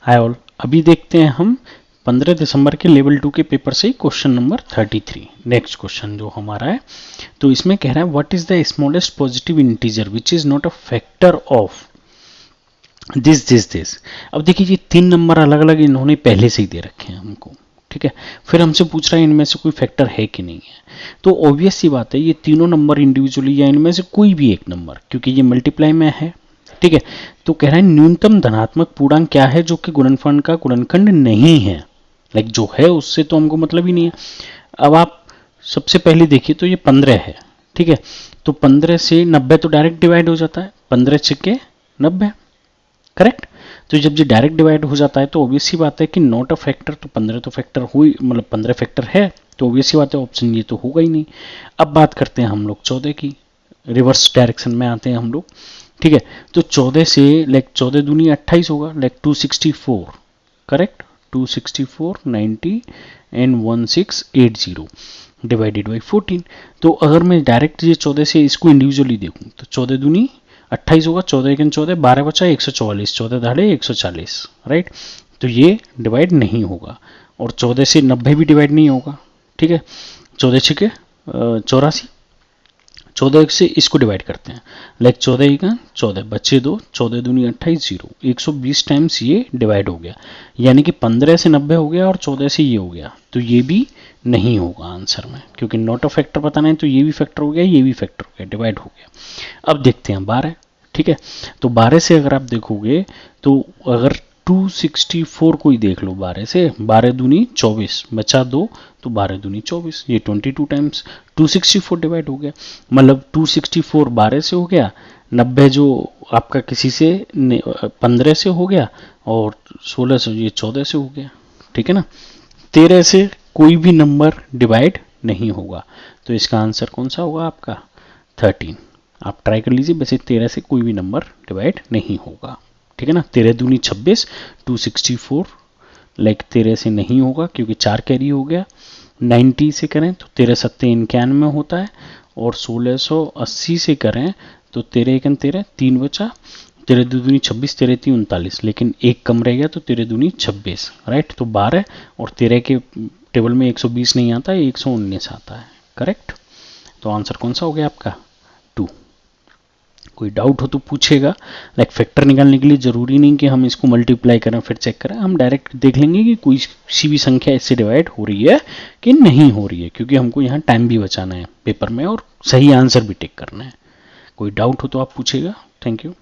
Hi all, अभी देखते हैं हम 15 दिसंबर के लेवल 2 के पेपर से क्वेश्चन नंबर 33। नेक्स्ट क्वेश्चन जो हमारा है, तो इसमें कह रहा है what is the smallest positive integer which is not a factor of this. अब देखिए ये 3 नंबर अलग अलग इन्होंने पहले से ही दे रखे हैं हमको, ठीक है। फिर हमसे पूछ रहा है इनमें से कोई फैक्टर है कि नहीं है। तो ऑब्वियस सी बात है ये तीनों नंबर इंडिविजुअली या इनमें से कोई भी एक नंबर, क्योंकि ये मल्टीप्लाई में है, ठीक है। तो कह रहा है न्यूनतम धनात्मक पूर्णांक क्या है जो कि गुणनफल का गुणनखंड नहीं है। लाइक जो है उससे तो हमको मतलब ही नहीं है। अब आप सबसे पहले देखिए तो ये 15 है, ठीक है। तो 15 से 90 तो डायरेक्ट डिवाइड हो जाता है, 15 छिके 90, करेक्ट। तो जब ये डायरेक्ट डिवाइड हो जाता है तो ऑब्वियस सी बात है कि नॉट अ फैक्टर, तो 15 तो फैक्टर हुई, मतलब 15 फैक्टर है, तो ऑब्वियस सी बात है ऑप्शन ये तो होगा ही नहीं। अब बात करते हैं हम लोग 14 की, रिवर्स डायरेक्शन में आते हैं हम लोग, ठीक है। तो 14 से लाइक 14 दूनी 28 होगा, like 264, correct. 264 90 and 1680 divided by 14। तो अगर मैं डायरेक्ट ये 14 से इसको इंडिविजुअली देखूं तो 14 दूनी 28 होगा, 14 एक 14, 12 बचा 144, 14 दाढ़े 140, राइट। तो ये डिवाइड नहीं होगा, और 14 से 90 भी डिवाइड नहीं होगा, ठीक है। 14 छिके 84, 14 से इसको डिवाइड करते हैं, लाइक 14 का 14 बच्चे 2, 14 दूनी 28 जीरो, 120 टाइम्स ये डिवाइड हो गया, यानी कि 15 से 90 हो गया और 14 से ये हो गया, तो ये भी नहीं होगा आंसर में, क्योंकि नॉट अ फैक्टर बताना है तो ये भी फैक्टर हो गया, ये भी फैक्टर हो गया, डिवाइड हो गया। अब देखते हैं 12, ठीक है। तो 12 से अगर आप देखोगे तो अगर 264 को ही देख लो, 12 से 12 दूनी 24 बचा 2, तो 12 दूनी 24, ये 22 टाइम्स 264 डिवाइड हो गया। मतलब 264 12 से हो गया, 90 जो आपका किसी से 15 से हो गया, और 16 से ये 14 से हो गया, ठीक है ना। 13 से कोई भी नंबर डिवाइड नहीं होगा, तो इसका आंसर कौन सा होगा आपका 13। आप ट्राई कर लीजिए, वैसे 13 से कोई भी नंबर डिवाइड नहीं होगा, ठीक है ना। 13 दूनी 26, 264 लाइक 13 से नहीं होगा क्योंकि 4 कैरी हो गया। 90 से करें तो 13 सत्ते 91 होता है, और 1680 से करें तो 13 एक 13, 3 बचा, 13 दूनी 26, 13 तीन 39, लेकिन एक कम रह गया तो 13 दूनी 26, राइट। तो 12 और 13 के टेबल में 120 नहीं आता है, 119 आता है, करेक्ट। तो आंसर कौन सा हो गया आपका 2। कोई डाउट हो तो पूछेगा। लाइक फैक्टर निकालने के लिए जरूरी नहीं कि हम इसको मल्टीप्लाई करें फिर चेक करें, हम डायरेक्ट देख लेंगे कि कोई सी भी संख्या इससे डिवाइड हो रही है कि नहीं हो रही है, क्योंकि हमको यहाँ टाइम भी बचाना है पेपर में और सही आंसर भी टिक करना है। कोई डाउट हो तो आप पूछेगा। Thank you.